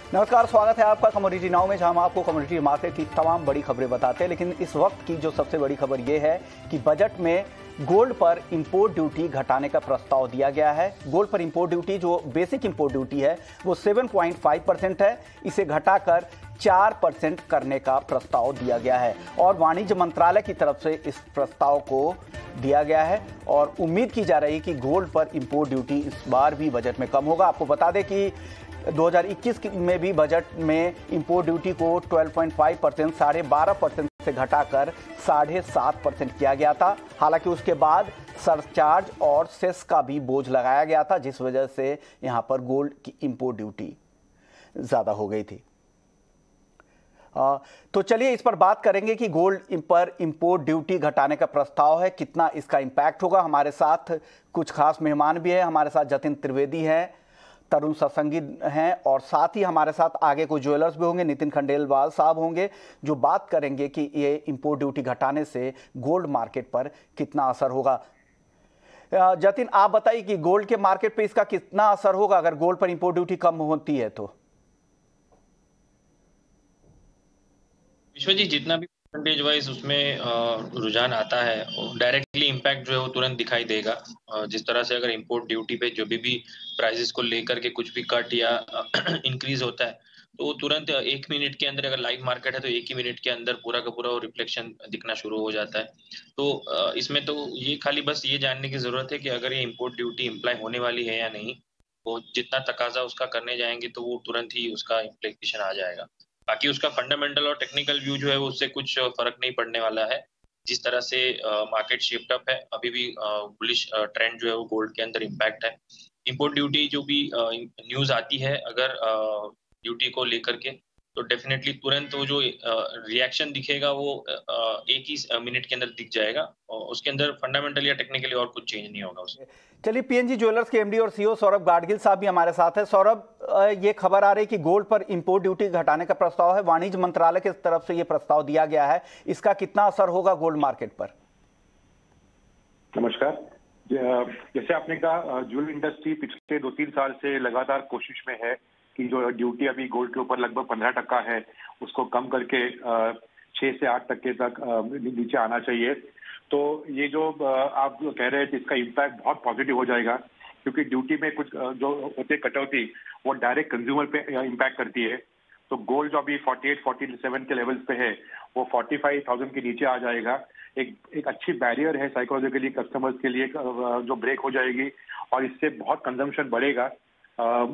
नमस्कार, स्वागत है आपका कमोडिटी नाउ में, जहां हम आपको कमोडिटी मार्केट की तमाम बड़ी खबरें बताते हैं। लेकिन इस वक्त की जो सबसे बड़ी खबर यह है कि बजट में गोल्ड पर इंपोर्ट ड्यूटी घटाने का प्रस्ताव दिया गया है। गोल्ड पर इंपोर्ट ड्यूटी, जो बेसिक इंपोर्ट ड्यूटी है, वो 7.5% है। इसे घटाकर 4% करने का प्रस्ताव दिया गया है और वाणिज्य मंत्रालय की तरफ से इस प्रस्ताव को दिया गया है और उम्मीद की जा रही है कि गोल्ड पर इंपोर्ट ड्यूटी इस बार भी बजट में कम होगा। आपको बता दें कि 2021 में भी बजट में इंपोर्ट ड्यूटी को 12.5%, 12.5% से घटाकर 7.5% किया गया था। हालांकि उसके बाद सरचार्ज और सेस का भी बोझ लगाया गया था, जिस वजह से यहां पर गोल्ड की इंपोर्ट ड्यूटी ज्यादा हो गई थी। तो चलिए इस पर बात करेंगे कि गोल्ड पर इंपोर्ट ड्यूटी घटाने का प्रस्ताव है, कितना इसका इंपैक्ट होगा। हमारे साथ कुछ खास मेहमान भी हैं। हमारे साथ जतिन त्रिवेदी हैं, तरुण सत्संगी हैं और साथ ही हमारे साथ आगे कोई ज्वेलर्स भी होंगे, नितिन खंडेलवाल साहब होंगे, जो बात करेंगे कि ये इंपोर्ट ड्यूटी घटाने से गोल्ड मार्केट पर कितना असर होगा। जतिन, आप बताइए कि गोल्ड के मार्केट पे इसका कितना असर होगा अगर गोल्ड पर इंपोर्ट ड्यूटी कम होती है तो। विश्वजीत, जितना भी परसेंटेज वाइज उसमें रुझान आता है, डायरेक्टली इम्पैक्ट जो है वो तुरंत दिखाई देगा। जिस तरह से अगर इंपोर्ट ड्यूटी पे जो भी प्राइसेस को लेकर के कुछ भी कट या इंक्रीज होता है तो वो तुरंत 1 मिनट के अंदर, अगर लाइव मार्केट है तो 1 ही मिनट के अंदर पूरा का पूरा वो रिफ्लेक्शन दिखना शुरू हो जाता है। तो इसमें तो ये खाली बस ये जानने की जरूरत है कि अगर ये इंपोर्ट ड्यूटी इम्प्लाई होने वाली है या नहीं। वो जितना तकाजा उसका करने जाएंगे तो वो तुरंत ही उसका इम्प्लीकेशन आ जाएगा। बाकी उसका फंडामेंटल और टेक्निकल व्यू जो है वो उससे कुछ फर्क नहीं पड़ने वाला है। जिस तरह से मार्केट शिफ्ट अप है, अभी भी बुलिश ट्रेंड जो है वो गोल्ड के अंदर इम्पैक्ट है। इंपोर्ट ड्यूटी जो भी न्यूज आती है अगर ड्यूटी को लेकर के, तो डेफिनेटली तुरंत वो जो रिएक्शन दिखेगा वो 1 ही मिनट के अंदर दिख जाएगा और उसके अंदर फंडामेंटली या टेक्निकली और कुछ चेंज नहीं होगा उसमें। चलिए, पीएनजी ज्वेलर्स के एमडी और सीईओ सौरभ गाडगिल साहब भी हमारे साथ है। सौरभ, ये खबर आ रही है कि गोल्ड पर इंपोर्ट ड्यूटी घटाने का प्रस्ताव है, वाणिज्य मंत्रालय की तरफ से ये प्रस्ताव दिया गया है, इसका कितना असर होगा गोल्ड मार्केट पर? नमस्कार। जैसे आपने कहा, ज्वेलरी इंडस्ट्री पिछले 2-3 साल से लगातार कोशिश में है कि जो ड्यूटी अभी गोल्ड के ऊपर लगभग 15% है, उसको कम करके 6 से 8% तक नीचे आना चाहिए। तो ये जो आप कह रहे थे, इसका इम्पैक्ट बहुत पॉजिटिव हो जाएगा, क्योंकि ड्यूटी में कुछ जो होते कटौती वो डायरेक्ट कंज्यूमर पे इम्पैक्ट करती है। तो गोल्ड जो अभी 48-47 के लेवल्स पे है, वो 45,000 के नीचे आ जाएगा। एक अच्छी बैरियर है साइकोलॉजिकली कस्टमर्स के लिए, जो ब्रेक हो जाएगी और इससे बहुत कंजम्पशन बढ़ेगा।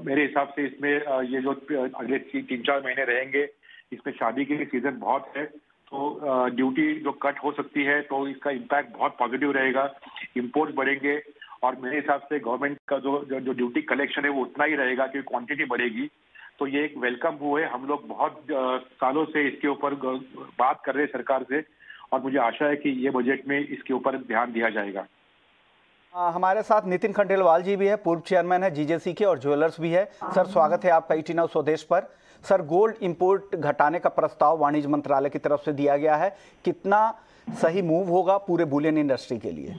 मेरे हिसाब से इसमें ये जो अगले 3-4 महीने रहेंगे, इसमें शादी के लिए सीजन बहुत है, तो ड्यूटी जो कट हो सकती है तो इसका इम्पैक्ट बहुत पॉजिटिव रहेगा। इंपोर्ट बढ़ेंगे और मेरे हिसाब से गवर्नमेंट का जो ड्यूटी कलेक्शन है वो उतना ही रहेगा, क्योंकि क्वांटिटी बढ़ेगी। तो ये एक वेलकम मूव है। हम लोग बहुत सालों से इसके ऊपर बात कर रहे हैं सरकार से, और मुझे आशा है कि ये बजट में इसके ऊपर ध्यान दिया जाएगा। हमारे साथ नितिन खंडेलवाल जी भी है, पूर्व चेयरमैन है जीजेसी के और ज्वेलर्स भी है। सर, स्वागत है आपका ईटी नाउ स्वदेश पर। सर, गोल्ड इंपोर्ट घटाने का प्रस्ताव वाणिज्य मंत्रालय की तरफ से दिया गया है, कितना सही मूव होगा पूरे बुलियन इंडस्ट्री के लिए?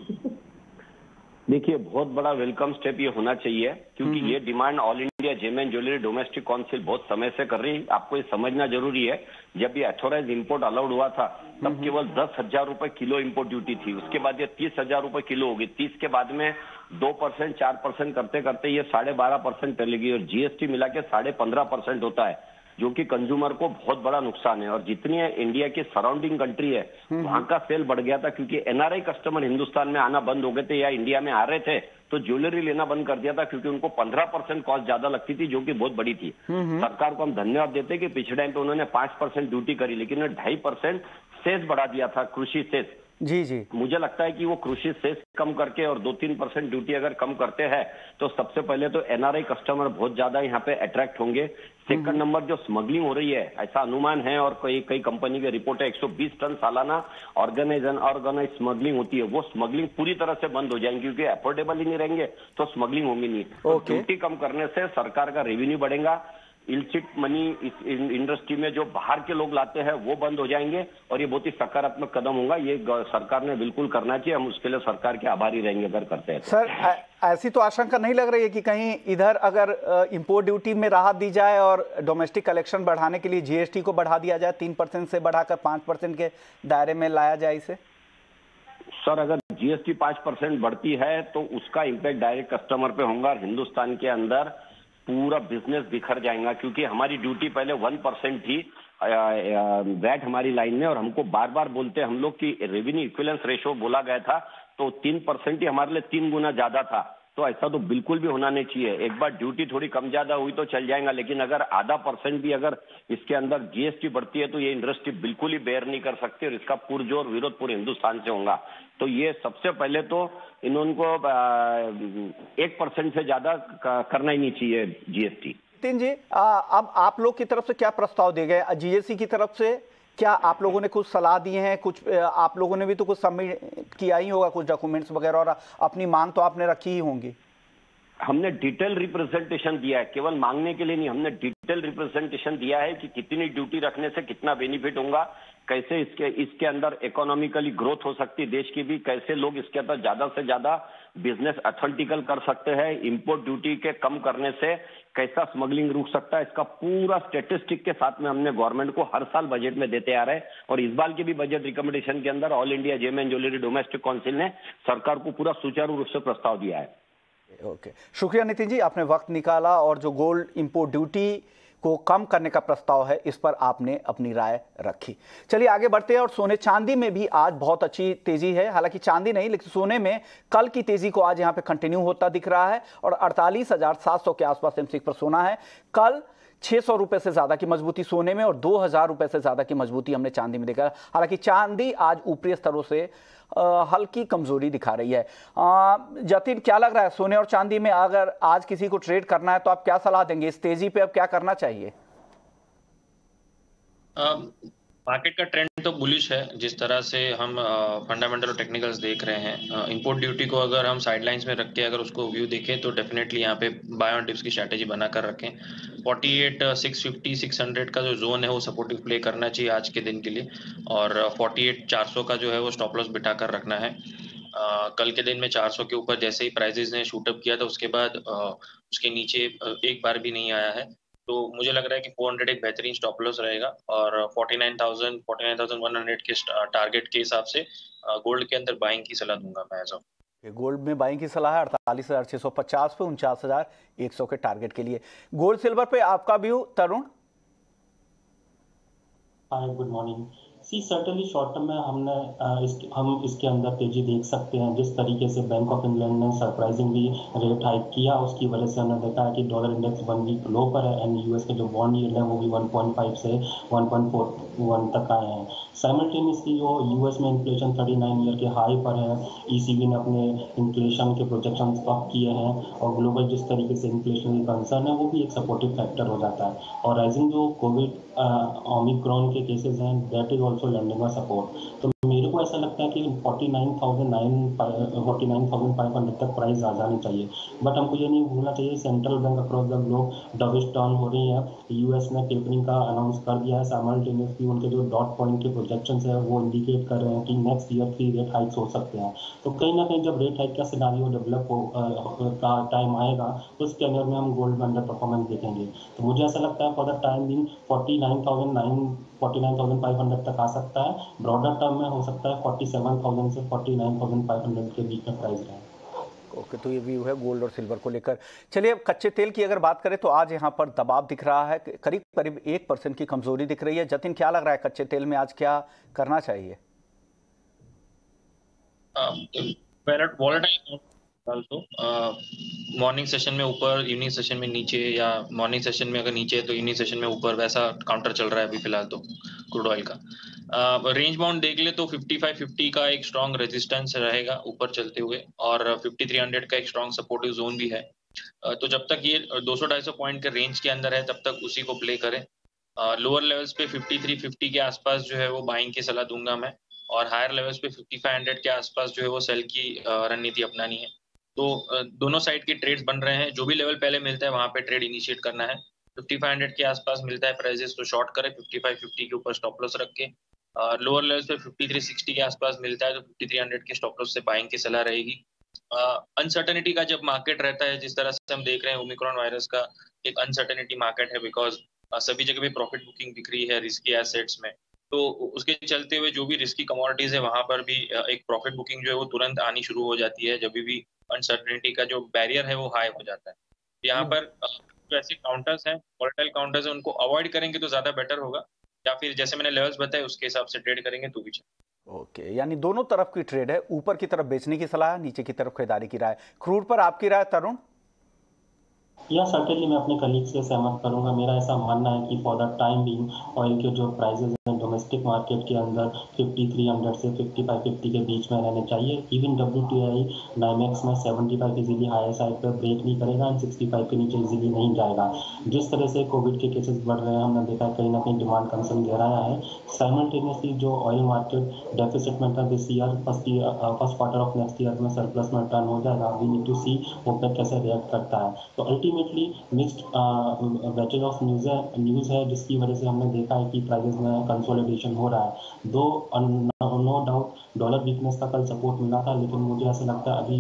देखिए, बहुत बड़ा वेलकम स्टेप ये होना चाहिए, क्योंकि ये demand all India gem and jewellery domestic council बहुत समय से कर रही है। आपको ये समझना जरूरी है, जब ये अथॉराइज इंपोर्ट अलाउड हुआ था तब केवल 10,000 रुपए किलो इंपोर्ट ड्यूटी थी। उसके बाद ये 30,000 रुपए किलो होगी। 30 के बाद में 2%, 4% करते करते ये 12.5% चलेगी और जीएसटी मिला के 15.5% होता है, जो कि कंज्यूमर को बहुत बड़ा नुकसान है। और जितनी इंडिया की सराउंडिंग कंट्री है वहां का सेल बढ़ गया था, क्योंकि एनआरआई कस्टमर हिंदुस्तान में आना बंद हो गए थे या इंडिया में आ रहे थे तो ज्वेलरी लेना बंद कर दिया था, क्योंकि उनको 15% कॉस्ट ज्यादा लगती थी, जो कि बहुत बड़ी थी। सरकार को हम धन्यवाद देते कि पिछले टाइम पे उन्होंने 5% ड्यूटी करी, लेकिन 2.5% सेस बढ़ा दिया था, कृषि सेस। जी। मुझे लगता है कि वो कृषि सेस कम करके और 2-3% ड्यूटी अगर कम करते हैं तो सबसे पहले तो एनआरआई कस्टमर बहुत ज्यादा यहाँ पे अट्रैक्ट होंगे। सेकंड नंबर, जो स्मगलिंग हो रही है, ऐसा अनुमान है और कई कंपनी के रिपोर्ट है, 120 टन सालाना ऑर्गेनाइज स्मगलिंग होती है। वो स्मगलिंग पूरी तरह से बंद हो जाएंगी, क्योंकि अफोर्डेबल ही नहीं रहेंगे तो स्मगलिंग होंगी नहीं। तो ड्यूटी कम करने से सरकार का रेवेन्यू बढ़ेगा, इलसिट मनी इस इंडस्ट्री में जो बाहर के लोग लाते हैं वो बंद हो जाएंगे और ये बहुत ही सकारात्मक कदम होगा। ये सरकार ने बिल्कुल करना चाहिए, हम उसके लिए सरकार के आभारी रहेंगे अगर करते हैं। सर ऐसी तो आशंका नहीं लग रही है कि कहीं इधर अगर इंपोर्ट ड्यूटी में राहत दी जाए और डोमेस्टिक कलेक्शन बढ़ाने के लिए जीएसटी को बढ़ा दिया जाए, 3% से बढ़ाकर 5% के दायरे में लाया जाए इसे? सर अगर जीएसटी 5% बढ़ती है तो उसका इम्पैक्ट डायरेक्ट कस्टमर पे होगा और हिंदुस्तान के अंदर पूरा बिजनेस बिखर जाएगा, क्योंकि हमारी ड्यूटी पहले 1% थी वैट हमारी लाइन में, और हमको बार बार बोलते हम लोग की रेवेन्यू इक्विवेलेंस रेशो बोला गया था तो 3% ही हमारे लिए 3 गुना ज्यादा था। तो ऐसा तो बिल्कुल भी होना नहीं चाहिए। एक बार ड्यूटी थोड़ी कम ज्यादा हुई तो चल जाएगा, लेकिन अगर आधा % भी अगर इसके अंदर जीएसटी बढ़ती है तो ये इंडस्ट्री बिल्कुल ही बेयर नहीं कर सकती और इसका पुरजोर विरोध पूरे हिंदुस्तान से होगा। तो ये सबसे पहले तो इनको 1% से ज्यादा करना ही नहीं चाहिए जीएसटी। नितिन जी, अब आप लोग की तरफ से क्या प्रस्ताव दिए गए जीएसटी की तरफ से? क्या आप लोगों ने कुछ सलाह दी है? कुछ आप लोगों ने भी तो कुछ सबमिट किया ही होगा, कुछ डॉक्यूमेंट्स वगैरह, और अपनी मांग तो आपने रखी ही होंगी। हमने डिटेल रिप्रेजेंटेशन दिया है, केवल मांगने के लिए नहीं, हमने डिटेल रिप्रेजेंटेशन दिया है कि कितनी ड्यूटी रखने से कितना बेनिफिट होगा, कैसे इसके अंदर इकोनॉमिकली ग्रोथ हो सकती है देश की भी, कैसे लोग इसके अंदर ज्यादा से ज्यादा बिजनेस अथेंटिकल कर सकते हैं, इंपोर्ट ड्यूटी के कम करने से कैसा स्मगलिंग रुक सकता है, इसका पूरा स्टेटिस्टिक के साथ में हमने गवर्नमेंट को हर साल बजट में देते आ रहे हैं। और इस बार के भी बजट रिकमेंडेशन के अंदर all India gem and jewellery domestic council ने सरकार को पूरा सुचारू रूप से प्रस्ताव दिया है। ओके, शुक्रिया नितिन जी, आपने वक्त निकाला और जो गोल्ड इंपोर्ट ड्यूटी को कम करने का प्रस्ताव है इस पर आपने अपनी राय रखी। चलिए आगे बढ़ते हैं और सोने चांदी में भी आज बहुत अच्छी तेजी है। हालांकि चांदी नहीं, लेकिन सोने में कल की तेजी को आज यहां पे कंटिन्यू होता दिख रहा है और 48,700 के आसपास एमसीएक्स पर सोना है। कल 600 रुपए से ज्यादा की मजबूती सोने में और 2,000 रुपए से ज्यादा की मजबूती हमने चांदी में देखा। हालांकि चांदी आज ऊपरी स्तरों से हल्की कमजोरी दिखा रही है। जतिन, क्या लग रहा है सोने और चांदी में अगर आज किसी को ट्रेड करना है तो आप क्या सलाह देंगे? इस तेजी पे अब क्या करना चाहिए? मार्केट का ट्रेंड तो बुलिश है, जिस तरह से हम फंडामेंटल और टेक्निकल्स देख रहे हैं। इंपोर्ट ड्यूटी को अगर हम साइडलाइंस में रख के अगर उसको व्यू देखें तो डेफिनेटली यहाँ पे बाय ऑन डिप्स की स्ट्रैटेजी बनाकर रखें। 48,650 600 का जो जोन है वो सपोर्टिव प्ले करना चाहिए आज के दिन के लिए, और 48,400 का जो है वो स्टॉप लॉस बिठा कर रखना है। कल के दिन में 400 के ऊपर जैसे ही प्राइजेस ने शूटअप किया था उसके बाद उसके नीचे एक बार भी नहीं आया है, तो मुझे लग रहा है कि 400 एक बेहतरीन स्टॉप लॉस रहेगा और 49,100 के टारगेट के हिसाब से गोल्ड के अंदर बाइंग की सलाह दूंगा मैं। ऐसा गोल्ड में बाइंग की सलाह है 48,650 पे 49,100 के टारगेट के लिए। गोल्ड सिल्वर पे आपका view Tarun? Good morning. Certainly short term में हम इसके अंदर तेजी देख सकते हैं। जिस तरीके से बैंक ऑफ इंग्लैंड ने सरप्राइजिंगली रेट हाइक किया उसकी वजह से हमने देखा है कि डॉलर इंडेक्स 1 वीक लो पर है एंड यूएस के जो बॉन्ड यील्ड है वो भी 1.5 से 1.41 तक आए हैं। साइमल्टेनियसली जो यूएस में इन्फ्लेशन 39 ईयर के हाई पर है, ईसीबी ने अपने इन्फ्लेशन के प्रोजेक्शन अप किए हैं और ग्लोबल जिस तरीके से इन्फ्लेशन कंसर्न है वो भी एक सपोर्टिव फैक्टर हो जाता है। और राइजिंग जो कोविड ओमिक्रॉन के केसेस हैं that is also landing a support. तो मेरे को ऐसा लगता है कि 49,500 तक प्राइस आ जानी चाहिए। बट हमको ये नहीं भूलना चाहिए central bank across the globe dovish down हो रही है। यूएस ने टेपरिंग का अनाउंस कर दिया है, साइमल्टेनियसली उनके जो डॉट पॉइंट के प्रोजेक्शंस है वो इंडिकेट कर रहे हैं कि नेक्स्ट ईयर 3 रेट हाइक्स हो सकते हैं। तो कहीं ना कहीं जब रेट हाइक का सिनारियो डेवलप का टाइम आएगा तो उस टेन्योर में हम गोल्ड में अंडर परफॉर्मेंस देखेंगे। तो मुझे ऐसा लगता है फॉर द टाइम बिंग 49,500 तक आ सकता है। ब्रॉडर टर्म में हो सकता है 47,000 से 49,500 के बीच में प्राइस रहे। ओके, तो ये व्यू है गोल्ड और सिल्वर को लेकर। चलिए अब कच्चे तेल की अगर बात करें तो आज यहाँ पर दबाव दिख रहा है, करीब करीब 1% की कमजोरी दिख रही है। जतिन, क्या लग रहा है कच्चे तेल में आज क्या करना चाहिए? मॉर्निंग सेशन में ऊपर, इवनिंग सेशन में नीचे, या मॉर्निंग सेशन में अगर नीचे है तो इवनिंग सेशन में ऊपर, वैसा काउंटर चल रहा है अभी फिलहाल तो क्रूड ऑयल का। रेंज बाउंड देख ले तो 5550 का एक स्ट्रॉन्ग रेजिस्टेंस रहेगा ऊपर चलते हुए और 5300 का एक स्ट्रॉन्ग सपोर्टिव जोन भी है। तो जब तक ये 200-250 पॉइंट के रेंज के अंदर है तब तक उसी को प्ले करें। लोअर लेवल्स पे 5350 के आसपास जो है वो बाइंग की सलाह दूंगा मैं, और हायर लेवल्स पे 5500 के आसपास जो है वो सेल की रणनीति अपनानी है। तो दोनों साइड के ट्रेड्स बन रहे हैं, जो भी लेवल पहले मिलता है वहां पे ट्रेड इनिशिएट करना है। 5500 के आसपास मिलता है प्राइजेस तो शॉर्ट करें, 5550 के ऊपर स्टॉप लॉस रख के। लोअर लेवल्स पे 5360 के आसपास मिलता है तो 5300 के स्टॉप लॉस से बाइंग की सलाह रहेगी। अनसर्टेनिटी का जब मार्केट रहता है, जिस तरह से हम देख रहे हैं ओमिक्रॉन वायरस का एक अनसर्टेनिटी मार्केट है, बिकॉज सभी जगह पे प्रॉफिट बुकिंग दिख रही है रिस्की एसेट्स में, तो उसके चलते हुए जो भी रिस्की कमोडिटीज है वहां पर भी एक प्रॉफिट बुकिंग जो है वो तुरंत आनी शुरू हो जाती है जब भी अनसर्टेनिटी का जो बैरियर है वो हाई हो जाता है। यहाँ पर जो ऐसे काउंटर्स हैं, वोलेटाइल काउंटर्स हैं, उनको अवॉइड करेंगे तो ज्यादा बेटर होगा, या फिर जैसे मैंने लेवल्स बताए उसके हिसाब से ट्रेड करेंगे तो भी चलेगा। ओके, यानी दोनों तरफ की ट्रेड है, ऊपर की तरफ बेचने की सलाह है, नीचे की तरफ खरीदारी की राय। क्रूड पर आपकी राय तरुण? या सर्टेनली मैं अपने कलीग से सहमत करूंगा। मेरा ऐसा मानना है कि for the time being oil के जो प्राइसेस हैं डोमेस्टिक मार्केट के अंदर 5300 से 5550 के बीच में रहने चाहिए। इवन WTI नाइमेक्स में 75 इजीली हायर साइड पर ब्रेक नहीं करेगा एंड 65 के नीचे इजीली नहीं जाएगा। जिस तरह से कोविड के केसेस बढ़ रहे हैं, हमने देखा कहीं ना कहीं डिमांड कंसर्न गहराया है। साइमल्टेनियसली जो ऑयल मार्केट डेफिसिट में था this year, first quarter of next year में सरप्लस में टर्न हो जाएगा। We need to see OPEC कैसे रिएक्ट करता है। तो ultimately mixed batches of news है जिसकी वजह से हमने देखा है कि प्राइसेस में कंसोलिडेशन हो रहा है। दो नो डाउट डॉलर वीकनेस का कल सपोर्ट मिला था, लेकिन मुझे ऐसा लगता है अभी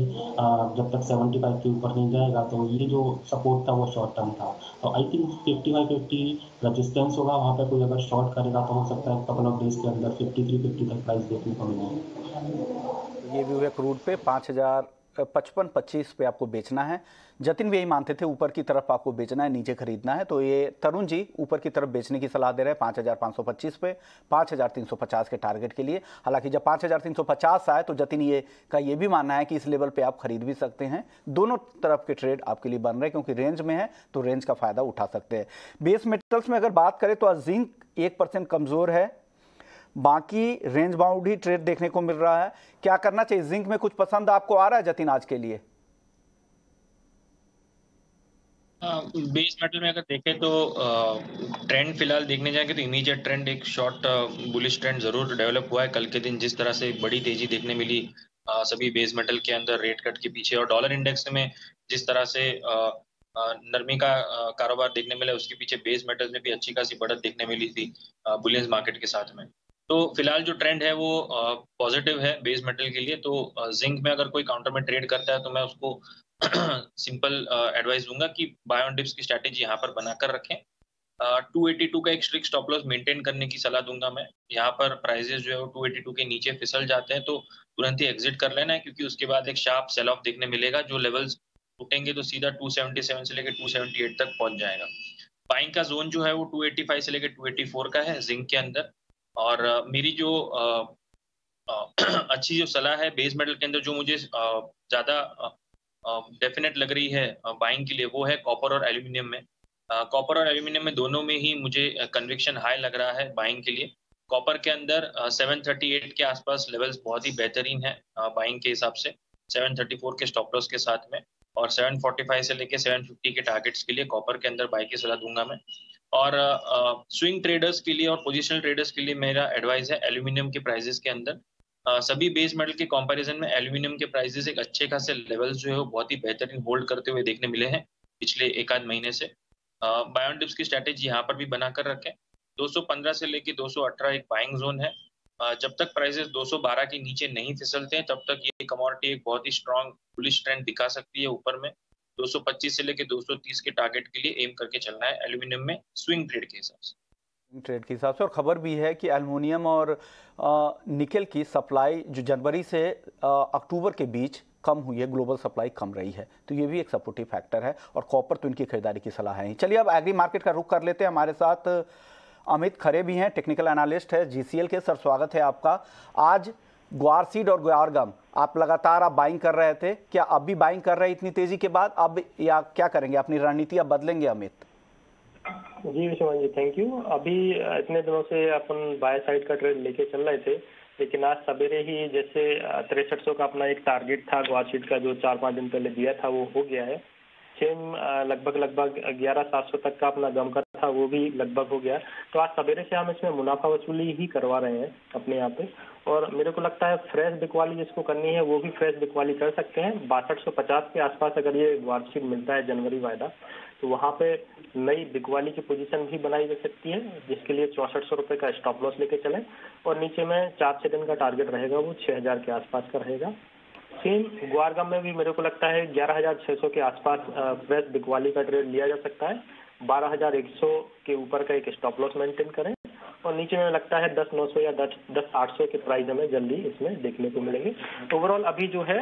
जब तक 75 के ऊपर नहीं जाएगा तो ये जो सपोर्ट था वो शॉर्ट टर्म था। तो आई थिंक 5550 रजिस्टेंस होगा, वहाँ पे कोई अगर शॉर्ट करेगा तो हो सकता है कपल ऑफ डेज के अंदर 5350 तक प्राइस देखने को मिले। ये भी हुआ क्रूड पे 5525 पे आपको बेचना है। जतिन भी यही मानते थे, ऊपर की तरफ आपको बेचना है, नीचे खरीदना है। तो ये तरुण जी ऊपर की तरफ बेचने की सलाह दे रहे हैं 5525 पे 5350 के टारगेट के लिए। हालांकि जब 5350 आए तो जतिन का ये भी मानना है कि इस लेवल पे आप खरीद भी सकते हैं। दोनों तरफ के ट्रेड आपके लिए बन रहे हैं, क्योंकि रेंज में है तो रेंज का फायदा उठा सकते हैं। बेस मेटल्स में अगर बात करें तो जिंक 1% कमजोर है, बाकी रेंज बाउंड ही ट्रेड देखने को मिल रहा है। क्या करना चाहिए? जिंक में कुछ पसंद आपको आ रहा है जतिन आज के लिए? बेस मेटल में अगर देखें तो ट्रेंड फिलहाल देखने जाएंगे तो इमीडिएट ट्रेंड एक शॉर्ट बुलिश ट्रेंड जरूर डेवलप हुआ है। कल के दिन जिस तरह से बड़ी तेजी देखने मिली सभी बेस मेटल के अंदर रेट कट के पीछे, और डॉलर इंडेक्स में जिस तरह से नरमी का कारोबार देखने मिला, उसके पीछे बेस मेटल में भी अच्छी खासी बढ़त देखने मिली थी बुलियंस मार्केट के साथ में। तो फिलहाल जो ट्रेंड है वो पॉजिटिव है बेस मेटल के लिए। तो जिंक में अगर कोई काउंटर में ट्रेड करता है तो मैं उसको सिंपल एडवाइस दूंगा कि बाय ऑन डिप्स की स्ट्रैटेजी यहाँ पर बनाकर रखें। 282 का एक स्ट्रिक्ट स्टॉप लॉस मेंटेन करने की सलाह दूंगा मैं। यहाँ पर प्राइजेस जो है वो 282 के नीचे फिसल जाते हैं तो तुरंत ही एग्जिट कर लेना है, क्योंकि उसके बाद एक शार्प सेल ऑफ देखने मिलेगा। जो लेवल्स टूटेंगे तो सीधा 277 से लेकर 278 तक पहुंच जाएगा। बाइंग का जोन जो है वो 285 से लेकर 284 का है जिंक के अंदर। और मेरी जो अच्छी जो सलाह है बेस मेटल के अंदर, जो मुझे ज्यादा डेफिनेट लग रही है बाइंग के लिए, वो है कॉपर और एल्यूमिनियम में। कॉपर और एल्यूमिनियम में दोनों में ही मुझे कन्विक्शन हाई लग रहा है बाइंग के लिए। कॉपर के अंदर 738 के आसपास लेवल्स बहुत ही बेहतरीन है बाइंग के हिसाब से, 734 के स्टॉप लॉस के साथ में, और 745 से लेके 750 के टारगेट्स के लिए कॉपर के अंदर बाई की सलाह दूंगा मैं। और स्विंग ट्रेडर्स के लिए और पोजिशनल ट्रेडर्स के लिए मेरा एडवाइस है एल्यूमिनियम के प्राइजेस के अंदर सभी बेस मेटल के कंपैरिजन में एल्यूमिनियम के प्राइसेस एक अच्छे खासे लेवल्स जो है वो बहुत ही बेहतरीन होल्ड करते हुए देखने मिले हैं पिछले एक आध महीने से। बाय ऑन डिप्स की स्ट्रैटेजी यहाँ पर भी बनाकर रखें। 215 से लेके 218 एक बाइंग जोन है। जब तक प्राइसेस 212 के नीचे नहीं फिसलते हैं तब तक ये कमोडिटी एक बहुत ही स्ट्रॉन्ग बुलिश ट्रेंड दिखा सकती है ऊपर में। 225 से लेके 230 के टारगेट के लिए एम करके चलना है एल्यूमिनियम में स्विंग ट्रेड के हिसाब से। ट्रेड के हिसाब से। और खबर भी है कि एल्युमिनियम और निकल की सप्लाई जो जनवरी से अक्टूबर के बीच कम हुई है, ग्लोबल सप्लाई कम रही है, तो ये भी एक सपोर्टिव फैक्टर है। और कॉपर तो इनकी खरीदारी की सलाह है ही। चलिए अब एग्री मार्केट का रुख कर लेते हैं। हमारे साथ अमित खरे भी हैं, टेक्निकल एनालिस्ट है GCL के। सर स्वागत है आपका। आज ग्वार सीड और ग्वार गम आप लगातार आप बाइंग कर रहे थे, क्या अब भी बाइंग कर रहे हैं इतनी तेजी के बाद अब, या क्या करेंगे? अपनी रणनीति अब बदलेंगे अमित? जी विश्वमान जी, थैंक यू। अभी इतने दिनों से अपन बाय साइड का ट्रेड लेके चल रहे थे, लेकिन आज सवेरे ही जैसे 6300 का अपना एक टारगेट था ग्वार सीड का जो 4-5 दिन पहले दिया था वो हो गया है। सेम लगभग 11700 तक का अपना गम का था वो भी लगभग हो गया। तो आज सवेरे से हम इसमें मुनाफा वसूली ही करवा रहे हैं अपने यहाँ पे। और मेरे को लगता है फ्रेश बिकवाली जिसको करनी है वो भी फ्रेश बिकवाली कर सकते हैं। 6250 के आसपास अगर ये वार्षिक मिलता है जनवरी वायदा तो वहाँ पे नई बिकवाली की पोजीशन भी बनाई जा सकती है, जिसके लिए 6400 रुपये का स्टॉप लॉस लेके चलें और नीचे में 4 से दिन का टारगेट रहेगा वो 6000 के आसपास का रहेगा। सेम ग्वारगम में भी मेरे को लगता है 11600 के आसपास फ्रेश बिकवाली का ट्रेड लिया जा सकता है। 12100 के ऊपर का एक स्टॉप लॉस मेंटेन करें और नीचे में लगता है 10900 या 10800 के प्राइस हमें जल्दी इसमें देखने को मिलेंगे। ओवरऑल अभी जो है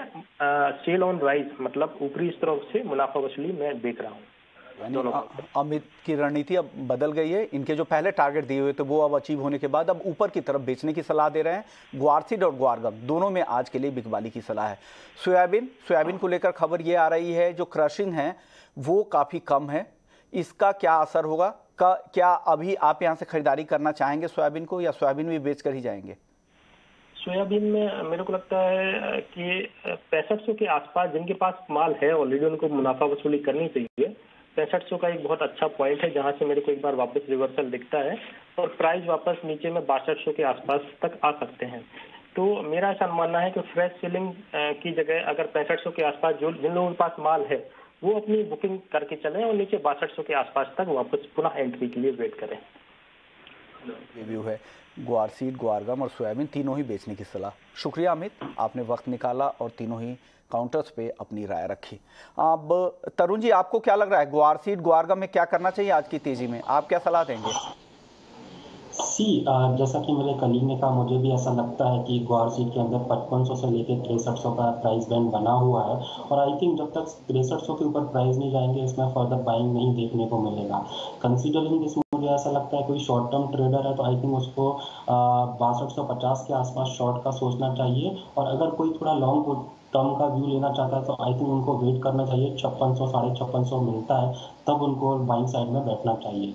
सेल ऑन राइज, मतलब ऊपरी स्तरों से मुनाफा वसूली मैं देख रहा हूँ। अमित की रणनीति अब बदल गई है। इनके जो पहले टारगेट दिए हुए थे वो अब अचीव होने के बाद अब ऊपर की तरफ बेचने की सलाह दे रहे हैं। ग्वारसीड और ग्वारगम दोनों में आज के लिए बिकवाली की सलाह है। सोयाबीन को लेकर खबर ये आ रही है जो क्रशिंग है वो काफ़ी कम है, इसका क्या असर होगा? क्या अभी आप यहाँ से खरीदारी करना चाहेंगे सोयाबीन को, या सोयाबीन भी बेच कर ही जाएंगे? सोयाबीन में मेरे को लगता है कि 6500 के आसपास जिनके पास माल है ऑलरेडी उनको मुनाफा वसूली करनी चाहिए। 6500 का एक बहुत अच्छा पॉइंट है जहां से मेरे को एक बार वापस रिवर्सल दिखता है और प्राइस वापस नीचे में 6200 के आसपास तक आ सकते हैं। तो मेरा ऐसा मानना है कि फ्रेश सेलिंग की जगह अगर 6500 के आसपास जिन लोगों के पास माल है वो अपनी बुकिंग करके चलें और नीचे 6200 के आसपास तक वापस पुनः एंट्री के लिए वेट करें। ये व्यू है ग्वारसीड, ग्वारगम और सोयाबीन तीनों ही बेचने की सलाह। शुक्रिया अमित, आपने वक्त निकाला और तीनों ही काउंटर्स पे अपनी राय रखी। अब तरुण जी, आपको क्या लग रहा है ग्वारसीड, ग्वारगम में क्या करना चाहिए आज की तेजी में? आप क्या सलाह देंगे? जैसा कि मेरे कलीग ने कहा, मुझे भी ऐसा लगता है कि ग्वारसीड के अंदर 5500 से लेकर 6300 का प्राइस बैंड बना हुआ है और आई थिंक जब तक 6300 के ऊपर प्राइस नहीं जाएंगे इसमें फर्दर बाइंग नहीं देखने को मिलेगा। कंसीडरिंग दिस, मुझे ऐसा लगता है कोई शॉर्ट टर्म ट्रेडर है तो आई थिंक उसको 6250 के आसपास शॉर्ट का सोचना चाहिए और अगर कोई थोड़ा लॉन्ग टर्म का व्यू लेना चाहता है तो आई थिंक उनको वेट करना चाहिए। 5600 5650 मिलता है तब उनको बाइंग साइड में बैठना चाहिए।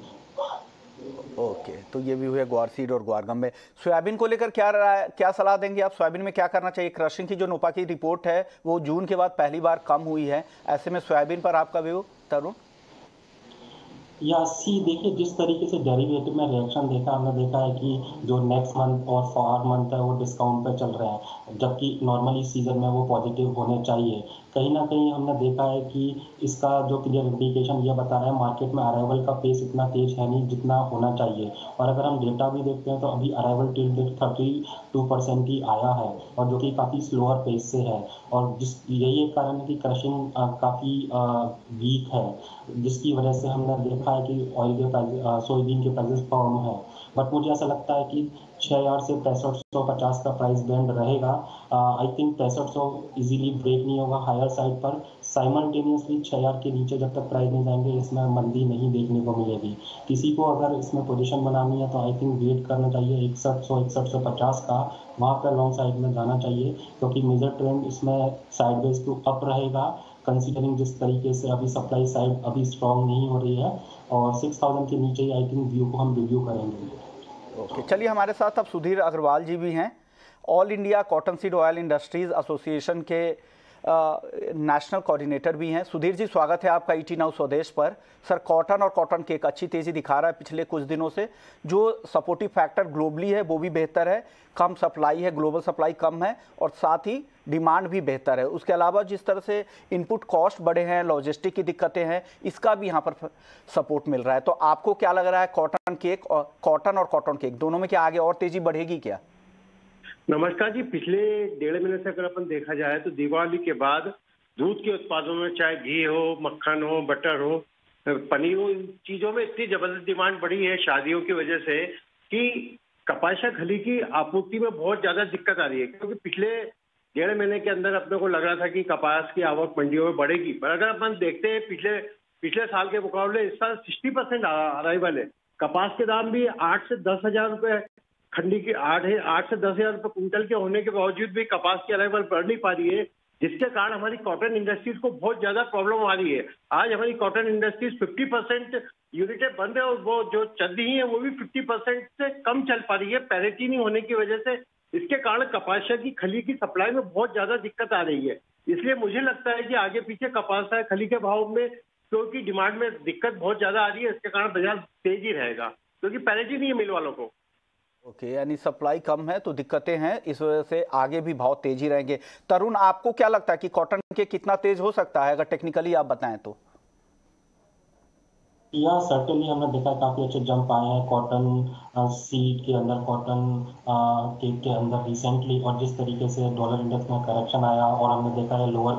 ओके, तो ये भी हुए ग्वारसीड और ग्वारगम में। सोयाबीन को लेकर क्या सलाह देंगे आप? सोयाबीन में क्या करना चाहिए? क्रशिंग की जो नोपा की रिपोर्ट है वो जून के बाद पहली बार कम हुई है, ऐसे में सोयाबीन पर आपका व्यू तरुण? देखिए, जिस तरीके से डेरिवेटिव में रिएक्शन देखा, हमने देखा है कि जो नेक्स्ट मंथ और फॉर मंथ है वो डिस्काउंट पे चल रहे हैं, जबकि नॉर्मली सीजन में वो पॉजिटिव होने चाहिए। कहीं ना कहीं हमने देखा है कि इसका जो क्लियर इंडिकेशन ये बता रहा है मार्केट में अराइवल का पेस इतना तेज है नहीं जितना होना चाहिए और अगर हम डेटा भी देखते हैं तो अभी अराइवल टिल डेट 32% ही आया है और जो कि काफ़ी स्लोअर पेस से है और यही एक कारण है कि क्रशिंग काफ़ी वीक है, जिसकी वजह से हमने देखा है कि ऑयल के प्राइस, सोयाबीन के प्राइसेस फॉर्म है। बट मुझे ऐसा लगता है कि 6000 से 6550 का प्राइस बैंड रहेगा। आई थिंक 6500 इजीली ब्रेक नहीं होगा हायर साइड पर। साइमल्टेनियसली 6000 के नीचे जब तक प्राइस नहीं जाएंगे इसमें मंदी नहीं देखने को मिलेगी। किसी को अगर इसमें पोजीशन बनानी है तो आई थिंक वेट करना चाहिए 6150 का, वहाँ पर लॉन्ग साइड में जाना चाहिए क्योंकि मेजर ट्रेंड इसमें साइडवेज टू अप रहेगा कंसीडरिंग जिस तरीके से अभी सप्लाई साइड अभी स्ट्रॉन्ग नहीं हो रही है और 6000 के नीचे ही आई थिंक व्यू को हम रिव्यू करेंगे। ओके, चलिए हमारे साथ अब सुधीर अग्रवाल जी भी हैं, all India cotton seed oil industries association के नेशनल कोऑर्डिनेटर भी हैं। सुधीर जी, स्वागत है आपका ईटी नाउ स्वदेश पर। सर, कॉटन और कॉटन केक अच्छी तेजी दिखा रहा है पिछले कुछ दिनों से। जो सपोर्टिव फैक्टर ग्लोबली है वो भी बेहतर है, कम सप्लाई है, ग्लोबल सप्लाई कम है और साथ ही डिमांड भी बेहतर है। उसके अलावा जिस तरह से इनपुट कॉस्ट बढ़े हैं, लॉजिस्टिक की दिक्कतें हैं, इसका भी यहाँ पर सपोर्ट मिल रहा है। तो आपको क्या लग रहा है, कॉटन और कॉटन केक दोनों में क्या आगे और तेजी बढ़ेगी क्या? नमस्कार जी, पिछले 1.5 महीने से अगर अपन देखा जाए तो दिवाली के बाद दूध के उत्पादों में चाहे घी हो, मक्खन हो, बटर हो, पनीर हो, इन चीजों में इतनी जबरदस्त डिमांड बढ़ी है शादियों की वजह से कि कपासा खली की आपूर्ति में बहुत ज्यादा दिक्कत आ रही है। क्योंकि पिछले 1.5 महीने के अंदर अपने को लग रहा था कि कपास की आवक मंडियों में बढ़ेगी, पर अगर अपन देखते हैं पिछले साल के मुकाबले इस साल 60% अराइवल है। कपास के दाम भी 8 से 10 हजार रुपए खंडी की 8 से 10 हजार रुपए कुंटल के होने के बावजूद भी कपास की अराइवल बढ़ नहीं पा रही है, जिसके कारण हमारी कॉटन इंडस्ट्रीज को बहुत ज्यादा प्रॉब्लम आ रही है। आज हमारी कॉटन इंडस्ट्रीज 50% यूनिटें बंद है और वो जो चल रही है वो भी 50% से कम चल पा रही है, पैरिटी नहीं होने की वजह से। इसके कारण कपासा की खली की सप्लाई में बहुत ज्यादा दिक्कत आ रही है। इसलिए मुझे लगता है कि आगे पीछे कपासा खली के भाव में क्योंकि डिमांड में दिक्कत बहुत ज्यादा आ रही है, इसके कारण बाजार तेजी रहेगा क्योंकि पैरिटी नहीं है मिल वालों को। ओके, यानी सप्लाई कम है तो दिक्कतें हैं, इस वजह से आगे भी भाव तेजी रहेंगे। तरुण, आपको क्या लगता है कि कॉटन के कितना तेज हो सकता है, अगर टेक्निकली आप बताएं तो? या सर्टेनली हमने देखा काफ़ी अच्छे जंप आए हैं कॉटन सीड के अंदर, कॉटन केक के अंदर रिसेंटली, और जिस तरीके से डॉलर इंडेक्स में करेक्शन आया और हमने देखा है लोअर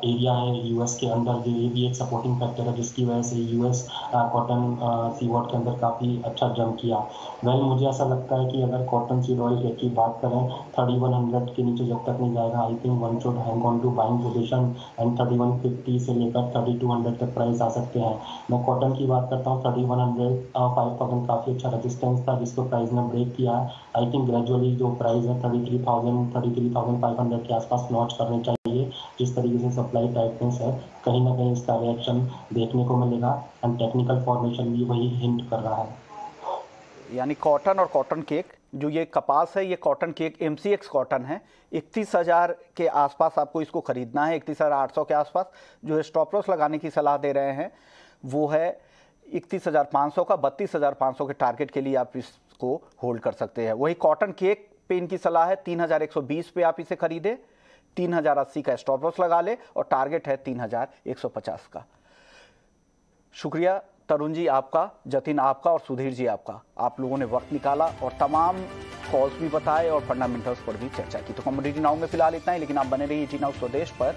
एरिया है यूएस के अंदर, ये भी एक सपोर्टिंग फैक्टर है जिसकी वजह से यूएस कॉटन सीवॉट के अंदर काफ़ी अच्छा जंप किया। वेल मुझे ऐसा लगता है कि अगर कॉटन सीड ऑयल केक की बात करें 3100 के नीचे जब तक नहीं जाएगा, I think one should hang on to buying position, and 3150 से लेकर 3200 तक प्राइस आ सकते हैं। मैं कॉटन की बात करता हूँ 3100 5000 काफ़ी अच्छा रेजिस्टेंस था जिसको प्राइस ने ब्रेक किया है। आई थिंक ग्रेजुअली जो प्राइस है 33,500 के आसपास लॉन्च करने चाहिए। जिस तरीके से सप्लाई टाइटनेस है कहीं ना कहीं इसका रिएक्शन देखने को मिलेगा, एंड टेक्निकल फॉर्मेशन भी वही हिंट कर रहा है। यानी कॉटन और कॉटन केक, जो ये कपास है ये कॉटन केक MCX कॉटन है, 31,000 के आसपास आपको इसको खरीदना है, 31,800 के आसपास। जो स्टॉप लॉस लगाने की सलाह दे रहे हैं वो है 31,500 का, 32,500 के टारगेट के लिए आप इसको होल्ड कर सकते हैं। वही कॉटन केक पे इनकी सलाह है 3,120 पे आप इसे खरीदे, 3,080 का स्टॉप लॉस लगा ले और टारगेट है 3,150 का। शुक्रिया तरुण जी आपका, जतिन आपका और सुधीर जी आपका, आप लोगों ने वक्त निकाला और तमाम कॉल्स भी बताए और फंडामेंटल्स पर भी चर्चा की। तो कमोडिटी नाउ में फिलहाल इतना ही, लेकिन आप बने रहिए जी नाउ स्वदेश पर।